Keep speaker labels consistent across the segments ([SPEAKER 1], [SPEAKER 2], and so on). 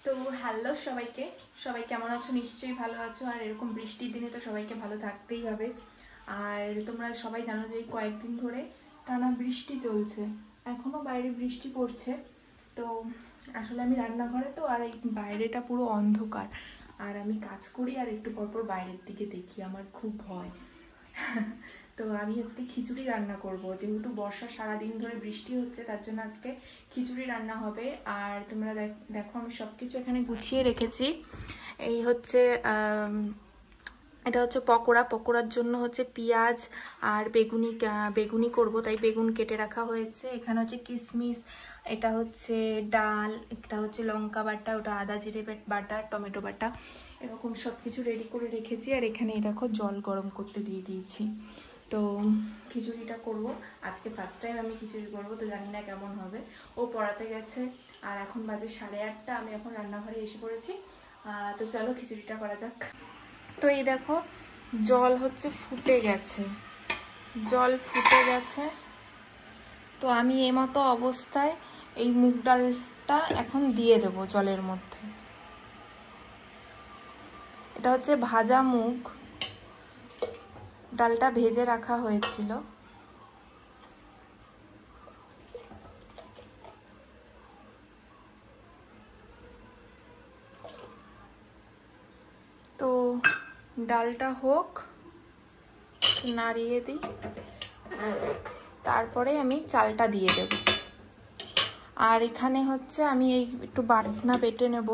[SPEAKER 1] তো হ্যালো সবাইকে, সবাই কেমন আছো? নিশ্চয়ই ভালো আছো। আর এরকম বৃষ্টির দিনে তো সবাইকে ভালো থাকতেই হবে। আর তোমরা সবাই জানো যে কয়েকদিন ধরে টানা বৃষ্টি চলছে, এখনো বাইরে বৃষ্টি পড়ছে। তো আসলে আমি রান্নাঘরে, তো আর এই বাইরেটা পুরো অন্ধকার, আর আমি কাজ করি আর একটু পরপর বাইরের দিকে দেখি, আমার খুব ভয়। তো আমি আজকে খিচুড়ি রান্না করব, যেহেতু বর্ষা সারাদিন ধরে বৃষ্টি হচ্ছে, তার জন্য আজকে খিচুড়ি রান্না হবে। আর তোমরা দেখো আমি সব কিছু এখানে গুছিয়ে রেখেছি। এই হচ্ছে এটা হচ্ছে পকোড়া। পকোড়ার জন্য হচ্ছে পেঁয়াজ আর বেগুনি করব, তাই বেগুন কেটে রাখা হয়েছে। এখানে হচ্ছে কিশমিশ, এটা হচ্ছে ডাল, এটা হচ্ছে লঙ্কা বাটা, ওটা আদা জিরে বাটা, টমেটো বাটা, এরকম সব কিছু রেডি করে রেখেছি। আর এখানে দেখো জল গরম করতে দিয়ে দিয়েছি। তো খিচুড়িটা করব আজকে, ফার্স্ট টাইম আমি খিচুড়ি করব, তো জানি না কেমন হবে। ও পড়াতে গেছে আর এখন বাজে 8:30, আমি এখন রান্নাঘরে এসে পড়েছি। তো চলো খিচুড়িটা করা যাক। তো এই দেখো জল হচ্ছে ফুটে গেছে, জল ফুটে গেছে। তো আমি এমতো অবস্থায় এই মুগ ডালটা এখন দিয়ে দেবো জলের মধ্যে। এটা হচ্ছে ভাজা মুগ ডালটা, ভেজে রাখা হয়েছিল। তো ডালটা হোক, নাড়িয়ে দিই, তারপরে আমি চালটা দিয়ে দেব। আর এখানে হচ্ছে আমি এই একটু বাটনা বেটে নেব।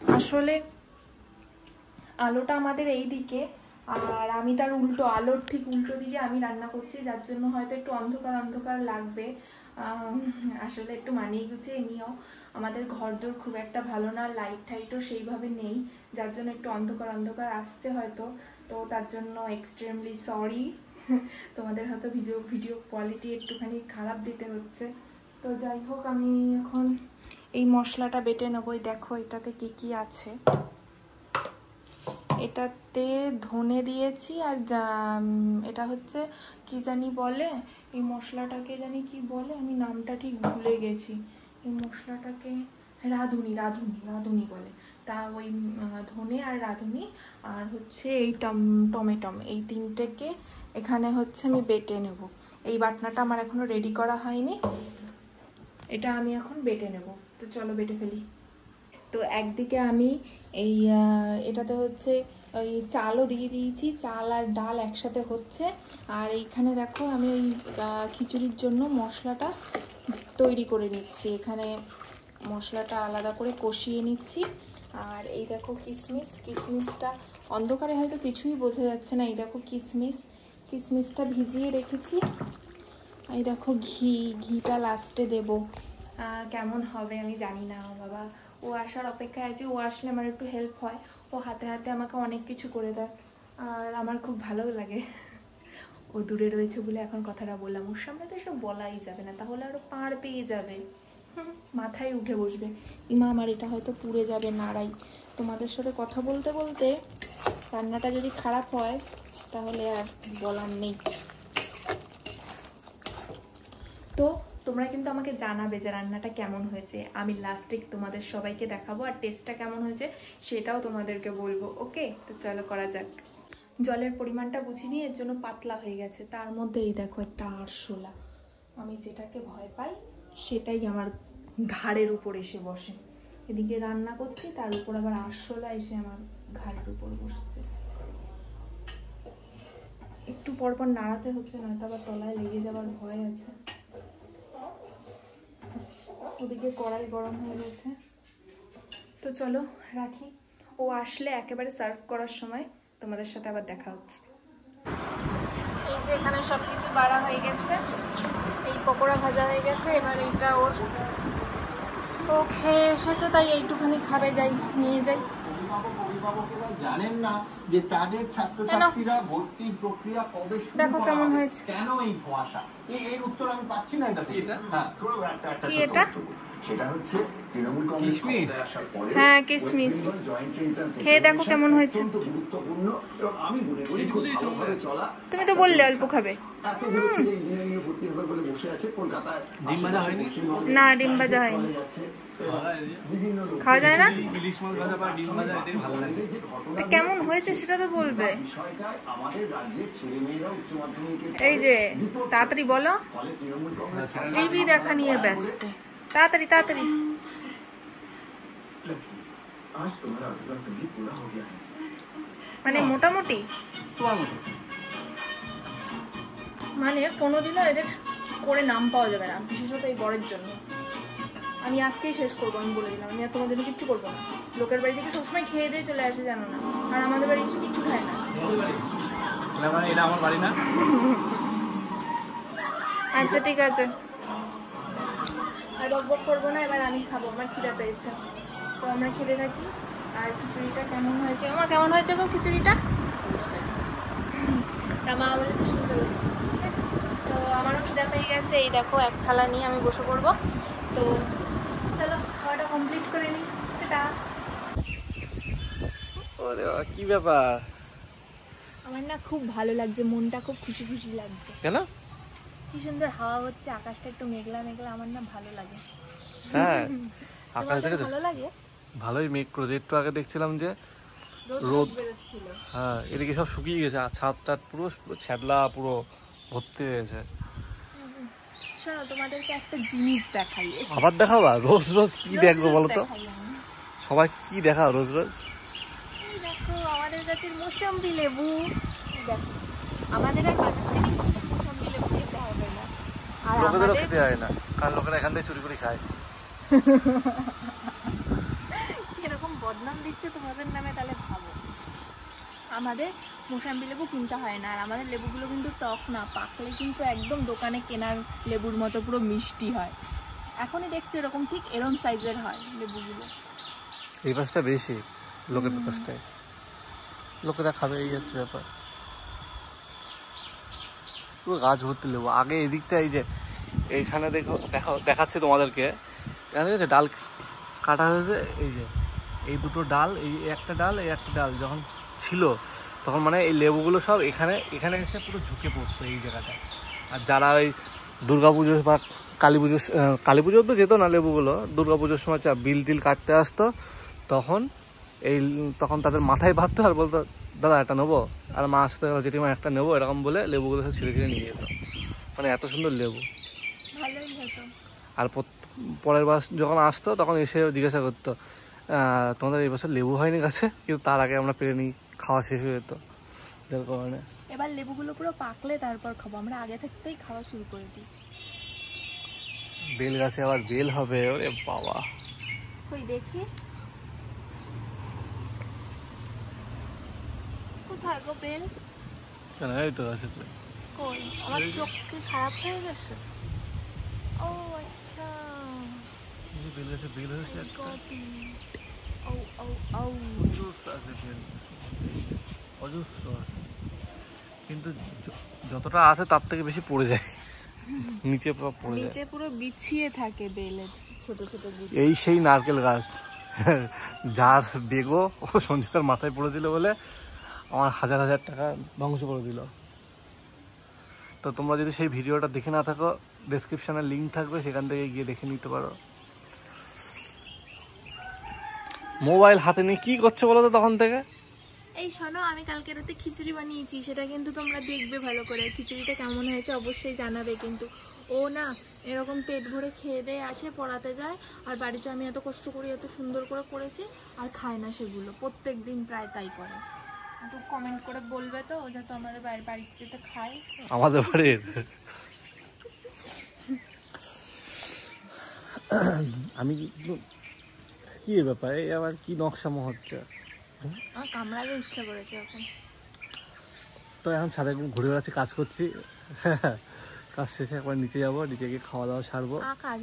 [SPEAKER 1] আসলে আলোটা আমাদের এই দিকে, আর আমি তার উল্টো, আলোর ঠিক উল্টো দিকে আমি রান্না করছি, যার জন্য হয়তো একটু অন্ধকার অন্ধকার লাগবে। আসলে একটু মানিয়ে গুছিয়ে নিও, আমাদের ঘরদোর খুব একটা ভালো না, লাইট টাইটও সেইভাবে নেই, যার জন্য একটু অন্ধকার অন্ধকার আসছে হয়তো। তো তার জন্য এক্সট্রিমলি সরি। তোমাদের হয়তো ভিডিও কোয়ালিটি একটুখানি খারাপ দিতে হচ্ছে। তো যাই হোক, আমি এখন এই মশলাটা বেটে নেবো। দেখো এটাতে কি কি আছে। এটাতে ধনে দিয়েছি, আর এটা হচ্ছে কি জানি বলে, এই মশলাটাকে জানি কি বলে, আমি নামটা ঠিক ভুলে গেছি। এই মশলাটাকে রাঁধুনি বলে। তা ওই ধনে আর রাঁধুনি আর হচ্ছে এই টমেটো, এই তিনটেকে এখানে হচ্ছে আমি বেটে নেব। এই বাটনাটা আমার এখনো রেডি করা হয়নি, এটা আমি এখন বেটে নেব। তো চলো বেটে ফেলি। তো একদিকে আমি এই এটাতে হচ্ছে ওই চালও দিয়ে দিয়েছি, চাল আর ডাল একসাথে হচ্ছে। আর এইখানে দেখো আমি ওই খিচুড়ির জন্য মশলাটা তৈরি করে নিচ্ছি, এখানে মশলাটা আলাদা করে কষিয়ে নিচ্ছি। আর এই দেখো কিশমিশটা অন্ধকারে হয়তো কিছুই বোঝা যাচ্ছে না। এই দেখো কিশমিশটা ভিজিয়ে রেখেছি। এই দেখো ঘিটা লাস্টে দেব, কেমন হবে আমি জানি না বাবা। ও আসার অপেক্ষায় আছে, ও আসলে আমার একটু হেল্প হয়, ও হাতে হাতে আমাকে অনেক কিছু করে দেয়, আর আমার খুব ভালো লাগে। ও দূরে রয়েছে বলে এখন কথাটা বললাম, ওর সামনে তো এসব বলাই যাবে না, তাহলে আরও পার পেয়ে যাবে, মাথায় উঠে বসবে। ইমা আমার এটা হয়তো পুড়ে যাবে নাড়াই। তোমাদের সাথে কথা বলতে বলতে রান্নাটা যদি খারাপ হয় তাহলে আর বলার নেই। তো তোমরা কিন্তু আমাকে জানাবে যে রান্নাটা কেমন হয়েছে, আমি লাস্টে তোমাদের সবাইকে দেখাবো, আর টেস্টটা কেমন হয়েছে সেটাও তোমাদেরকে বলবো। ওকে, তো চলো করা যাক। জলের পরিমাণটা বুঝিনি, এর জন্য পাতলা হয়ে গেছে। তার মধ্যে এই দেখো একটা আরশোলা, আমি যেটাকে ভয় পাই সেটাই আমার ঘাড়ের উপর এসে বসে। এদিকে রান্না করছি, তার উপর আবার আরশোলা এসে আমার ঘাড়ের উপর বসছে। একটু পরপর নাড়াতে হচ্ছে, নয়তো আবার তলায় লেগে যাওয়ার ভয় আছে। ওদিকে কড়াই গরম হয়ে গেছে। তো চলো রাখি, ও আসলে একেবারে সার্ভ করার সময় তোমাদের সাথে আবার দেখা হচ্ছে। এই যে এখানে সব কিছু বাড়া হয়ে গেছে, এই পকোড়া ভাজা হয়ে গেছে। এবার এইটা ও খেয়ে এসেছে, তাই এইটুখানি খাবে, যাই নিয়ে যাই।
[SPEAKER 2] জানেন না যে তাদের ছাত্রছাত্রীরা ভর্তির প্রক্রিয়া কবে শুরু
[SPEAKER 1] দেখো কেমন হয়েছে,
[SPEAKER 2] কেন এই কুয়াশা, এর উত্তর আমি পাচ্ছি না। সেটা হচ্ছে তৃণমূল কংগ্রেস আসার পরে,
[SPEAKER 1] হ্যাঁ কিশমিশ খেয়ে দেখো কেমন হয়েছে।
[SPEAKER 2] গুরুত্বপূর্ণ এবং আমি মনে করি খুব ভালোভাবে চলা।
[SPEAKER 1] তুমি তো বললে অল্প খাবে।
[SPEAKER 3] ডিম ভাজা হয়নি?
[SPEAKER 1] না ডিম ভাজা হয়নি, খাওয়া যায় না।
[SPEAKER 3] ইলিশ মাছ ভাজা বা ডিম ভাজা এটাই ভালো লাগে।
[SPEAKER 1] কেমন হয়েছে সেটা তো বলবে। এই যে তাড়াতাড়ি বলো, টিভি দেখা নিয়ে ব্যস্ত, তাড়াতাড়ি তাড়াতাড়ি। মানে মোটামুটি মানে কোনোদিনও এদের করে নাম পাওয়া যাবে না, বিশেষত এই বরের জন্য। আমি আজকেই শেষ করবো, আমি বলে দিলাম। আমি আর তোমাদের জন্য কিচ্ছু করবো না। লোকের বাড়ি থেকে সবসময় খেয়ে দিয়ে চলে আসে, জানো না, আর আমাদের বাড়ি এসে কিচ্ছু খায় না।
[SPEAKER 3] এটা আমার বাড়ি না।
[SPEAKER 1] আচ্ছা ঠিক আছে, আর বকবক করবো না, এবার আমি খাবো, আমার খিদা পেয়েছে। তো আমরা খেতে থাকি। আর খিচুড়িটা কেমন হয়েছে, আমার কেমন হয়েছে গো খিচুড়িটা? তা মা বলেছে সুন্দর হয়েছে, ঠিক আছে। তো আমারও খিদা পেয়ে গেছে, এই দেখো এক থালা নিয়ে আমি বসে পড়বো। তো চলো খাওয়াটা কমপ্লিট করে নিই। এটা
[SPEAKER 3] কি ব্যাপার?
[SPEAKER 1] আমার না খুব ভালো লাগছে, মনটা খুব খুশি খুশি লাগছে।
[SPEAKER 3] কেন?
[SPEAKER 1] কি সুন্দর হাওয়া হচ্ছে, আকাশটা একটু মেঘলা মেঘলা, আমার না ভালো লাগে।
[SPEAKER 3] হ্যাঁ আকাশ থেকে
[SPEAKER 1] ভালো লাগে,
[SPEAKER 3] ভালোই মেঘ করেছে। একটু আগে দেখছিলাম যে রোদ
[SPEAKER 1] বেরোচ্ছিল।
[SPEAKER 3] হ্যাঁ এদিকে সব শুকিয়ে গেছে, আর ছাদটা পুরো ছ্যাদলা, পুরো ভর্তি হয়েছে।
[SPEAKER 1] শোনো তোমাদেরকে একটা জিনিস দেখাই।
[SPEAKER 3] আবার দেখাবা? রোজ রোজ কি দেখবো বলো তো? সবাই কি দেখাও রোজ রোজ?
[SPEAKER 1] দেখো আমাদের গাছের মৌসুমী লেবু। দেখো আমাদের আর বাজার থেকে মৌসুমী লেবু খেতে হবে না, আর
[SPEAKER 3] লোকেদেরও খেতে হয় না, কারণ লোকেরা এখান থেকে চুরি করে খায়।
[SPEAKER 1] কিরকম বদনাম দিচ্ছে তোমাদের নামে, তাহলে ভাবো। আমাদের মৌসুমী লেবু কিনতে হয় না, আর আমাদের লেবুগুলো কিন্তু টক না, পাকলে কিন্তু একদম দোকানে কেনার লেবুর মতো পুরো মিষ্টি হয়। এখনই দেখছি এরকম, ঠিক এরকম সাইজের হয় লেবুগুলো।
[SPEAKER 3] এই পাশটা বেশি, লোকের পাশটায় লোকেরা খাবে, এই হচ্ছে ব্যাপার। পুরো গাছ ভর্তি লেবু। আগে এদিকটা এই যে এইখানে দেখাচ্ছে তোমাদেরকে, ডাল কাটা হয়েছে, এই যে এই দুটো ডাল, এই একটা ডাল, এই একটা ডাল যখন ছিল তখন মানে এই লেবুগুলো সব এখানে এখানে এসে পুরো ঝুঁকে পড়তো এই জায়গাটায়। আর যারা ওই দুর্গাপুজো বা কালী পুজো তো যেত না, লেবুগুলো দুর্গাপুজোর সময় বিল টিল কাটতে আসতো, তখন তাদের মাথায় ভাবতো আর বলতো দাদা একটা নেবো, আর মা আসতে জেঠিমা একটা নেবো, এরকম বলে লেবুগুলো সব ছিঁড়ে ছিঁড়ে নিয়ে যেত। মানে এত সুন্দর লেবু। আর পরের বার যখন আসতো তখন এসে জিজ্ঞাসা করতো তোমাদের এই বছর লেবু হয়নি গাছে, কিন্তু তার আগে আমরা পেরে নিই, খাওয়া শেষ হয়ে যেত। যার কারণে
[SPEAKER 1] এবার লেবুগুলো পুরো পাকলে তারপর খাবো, আমরা আগে থাকতেই খাওয়া শুরু করে দিই।
[SPEAKER 3] বেল গাছে আবার বেল হবে, ওরে বাবা।
[SPEAKER 1] কই দেখি কোথায় গো বেল?
[SPEAKER 3] কেন এই তো গাছে
[SPEAKER 1] কই, আমার চোখ কি খারাপ হয়ে গেছে? ও আচ্ছা,
[SPEAKER 3] বেল গাছে বেল হয়েছে একটা।
[SPEAKER 1] ও ও ও
[SPEAKER 3] অজস্র আছে, কিন্তু যতটা আছে তার থেকে বেশি পড়ে যায় নিচে, পড়ে যায়,
[SPEAKER 1] নিচে পুরো বিছিয়ে থাকে বেলের ছোট ছোট গুটি।
[SPEAKER 3] এই সেই নারকেল গাছ যার বেগও ও সঞ্চিতার মাথায় পড়েছিল বলে আমার হাজার হাজার টাকা ধ্বংস করে দিল। তো তোমরা যদি সেই ভিডিওটা দেখে না থাকো, ডেসক্রিপশনে লিঙ্ক থাকবে, সেখান থেকে গিয়ে দেখে নিতে পারো। মোবাইল হাতে নিয়ে কি করছো বলো তো তখন থেকে?
[SPEAKER 1] এই শোনো, আমি কালকে রাতে খিচুড়ি বানিয়েছি, সেটা কিন্তু তোমরা দেখবে ভালো করে। খিচুড়িটা কেমন হয়েছে অবশ্যই জানাবে। কিন্তু ও না এরকম পেট ভরে খেয়ে দিয়ে আসে, পড়াতে যায়, আর বাড়িতে আমি এত কষ্ট করে এত সুন্দর করে করেছি আর খায় না সেগুলো। প্রত্যেক দিন প্রায় তাই করে। একটু কমেন্ট করে বলবে তো, যাতে আমাদের বাড়িতে খায়।
[SPEAKER 3] আমাদের বাড়ির আমি কি ব্যাপার, এই আবার কি নকশামো হচ্ছে?
[SPEAKER 1] আমার কামড়াতে ইচ্ছা করেছে এখন।
[SPEAKER 3] তো এখন ছাদে ঘুরে বেড়াচ্ছি, কাজ করছি। কাজ শেষে একবার নিচে যাবো, নিচে গিয়ে খাওয়া দাওয়া সারবো।
[SPEAKER 1] আকাশ